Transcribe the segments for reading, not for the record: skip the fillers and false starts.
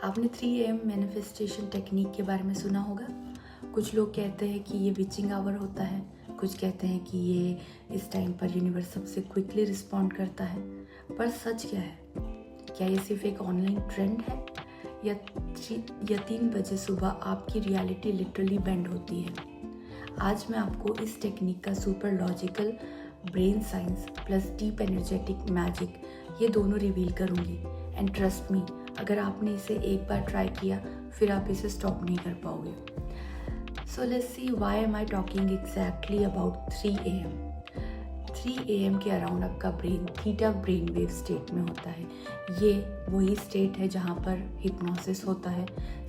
आपने 3 AM manifestation technique के बारे में सुना होगा। कुछ लोग कहते हैं कि ये विचिंग आवर होता है, कुछ कहते हैं कि ये इस टाइम पर यूनिवर्स सबसे क्विकली रिस्पॉन्ड करता है। पर सच क्या है? क्या ये सिर्फ एक ऑनलाइन ट्रेंड है या 3 बजे सुबह आपकी रियलिटी लिटरली बेंड होती है? आज मैं आपको इस टेक्निक का super logical brain science plus deep energetic magic ये दोनों रिवील करूँगी। एंड ट्रस्ट मी, अगर आपने इसे एक बार ट्राई किया फिर आप इसे स्टॉप नहीं कर पाओगे। सो let's C why am I talking exactly about 3 AM। 3 AM के अराउंड आपका brain theta brain wave state में होता है। ये वही स्टेट है जहाँ पर हिप्नोसिस होता है,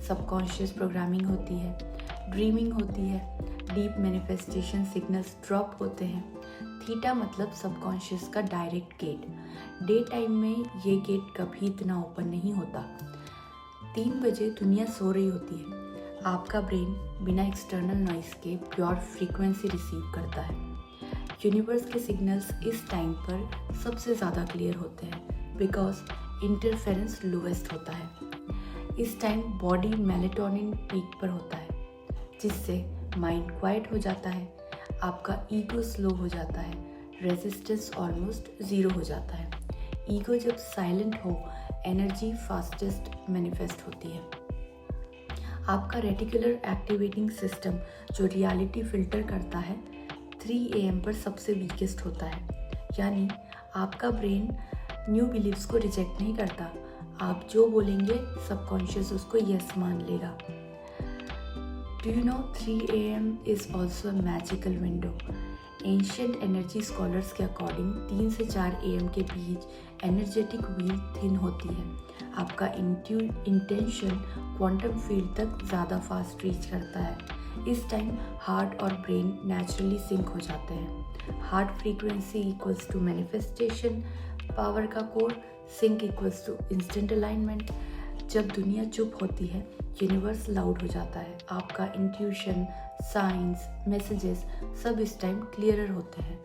सबकॉन्शियस प्रोग्रामिंग होती है, ड्रीमिंग होती है, डीप मैनिफेस्टेशन सिग्नल्स ड्रॉप होते हैं। थीटा मतलब सबकॉन्शियस का डायरेक्ट गेट। डे टाइम में ये गेट कभी इतना ओपन नहीं होता। 3 बजे दुनिया सो रही होती है, आपका ब्रेन बिना एक्सटर्नल नॉइस के प्योर फ्रीक्वेंसी रिसीव करता है। यूनिवर्स के सिग्नल्स इस टाइम पर सबसे ज़्यादा क्लियर होते हैं बिकॉज इंटरफेरेंस लोवेस्ट होता है। इस टाइम बॉडी मेलेटोनिन पीक पर होता है, जिससे माइंड क्वाइट हो जाता है, आपका ईगो स्लो हो जाता है, रेजिस्टेंस ऑलमोस्ट ज़ीरो हो जाता है। ईगो जब साइलेंट हो, एनर्जी फास्टेस्ट मैनिफेस्ट होती है। आपका रेटिकुलर एक्टिवेटिंग सिस्टम जो रियलिटी फिल्टर करता है 3 AM पर सबसे वीकेस्ट होता है। यानी आपका ब्रेन न्यू बिलीव्स को रिजेक्ट नहीं करता। आप जो बोलेंगे सबकॉन्शियस उसको यस मान लेगा। Do you know 3 AM is also a magical window? Ancient energy scholars के अकॉर्डिंग 3 से 4 AM के बीच एनर्जेटिक व्हील थिन होती है। आपका इंटेंशन क्वांटम फील्ड तक ज़्यादा फास्ट रीच करता है। इस टाइम हार्ट और ब्रेन नेचुरली सिंक हो जाते हैं। Heart frequency equals to manifestation power का कोर, sync equals to instant alignment. जब दुनिया चुप होती है यूनिवर्स लाउड हो जाता है। आपका इंट्यूशन, साइंस, मैसेजेस सब इस टाइम क्लियरर होते हैं।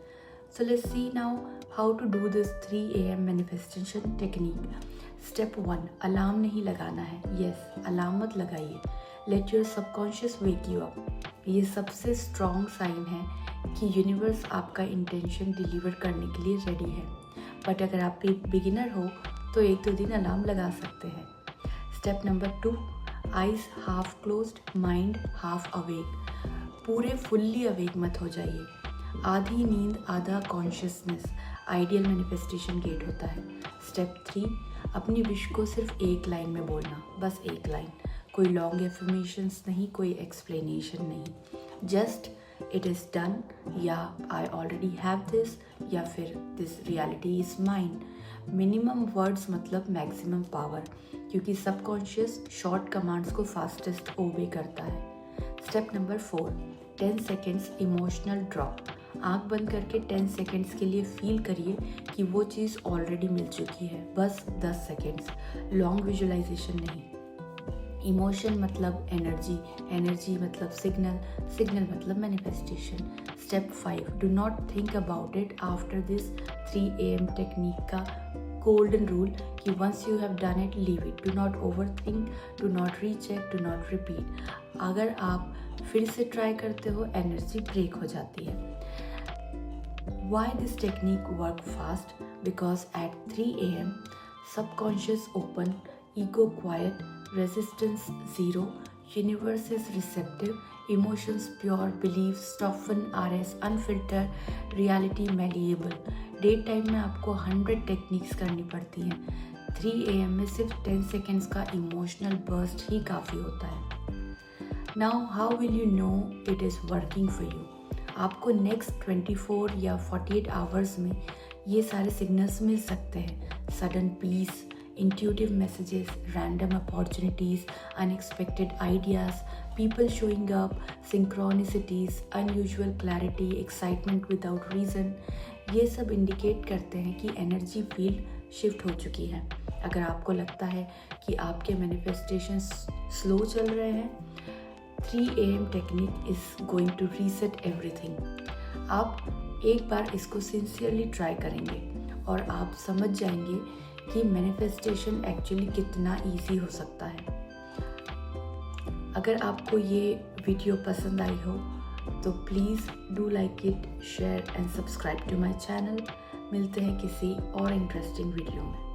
So let's see now how to do this 3 AM manifestation technique. Step 1, alarm नहीं लगाना है। यस, अलार्म मत लगाइए। Let your subconscious wake you up. ये सबसे स्ट्रॉन्ग साइन है कि यूनिवर्स आपका इंटेंशन डिलीवर करने के लिए रेडी है। बट अगर आप बिगिनर हो तो 1-2 दिन अलार्म लगा सकते हैं। Step number 2, eyes half closed, mind half awake. पूरे फुल्ली अवेक मत हो जाइए। आधी नींद आधा कॉन्शियसनेस आइडियल मैनिफेस्टेशन गेट होता है। स्टेप 3, अपनी विश को सिर्फ एक लाइन में बोलना, बस एक लाइन। कोई लॉन्ग एफर्मेशंस नहीं, कोई एक्सप्लेनेशन नहीं। जस्ट इट इज़ डन, या आई ऑलरेडी हैव दिस, या फिर this reality is mine. Minimum words मतलब मैक्सिमम पावर, क्योंकि सबकॉन्शियस शॉर्ट कमांड्स को फास्टेस्ट ओबे करता है। Step number 4, 10 seconds emotional drop. आंख बंद करके 10 सेकेंड्स के लिए फील करिए कि वो चीज़ ऑलरेडी मिल चुकी है। बस 10 सेकेंड्स, लॉन्ग विजुअलाइजेशन नहीं। इमोशन मतलब एनर्जी, एनर्जी मतलब सिग्नल, सिग्नल मतलब manifestation. Step 5, do not think about it after this 3 AM technique का गोल्डन रूल कि once you have done it leave it. Do not over think, do not recheck, do not repeat. अगर आप फिर से try करते हो energy break हो जाती है। Why this technique work fast? Because at 3 AM, subconscious open, ego quiet, resistance zero, universe is receptive, emotions pure, beliefs soften, RS unfiltered, reality malleable. Day time में आपको 100 टेक्निक्स करनी पड़ती हैं। 3 AM में सिर्फ 10 सेकेंड्स का इमोशनल बर्स्ट ही काफ़ी होता है। Now how will you know it is working for you? आपको नेक्स्ट 24 या 48 आवर्स में ये सारे सिग्नल्स मिल सकते हैं। Sudden peace, intuitive messages, random opportunities, unexpected ideas, people showing up, synchronicities, unusual clarity, excitement without reason। ये सब इंडिकेट करते हैं कि एनर्जी फील्ड शिफ्ट हो चुकी है। अगर आपको लगता है कि आपके मैनिफेस्टेशन स्लो चल रहे हैं, 3 AM technique is going to reset everything. आप एक बार इसको सिंसियरली ट्राई करेंगे और आप समझ जाएंगे कि मैनिफेस्टेशन एक्चुअली कितना ईजी हो सकता है। अगर आपको ये वीडियो पसंद आई हो तो please do like it, share and subscribe to my channel. मिलते हैं किसी और इंटरेस्टिंग वीडियो में।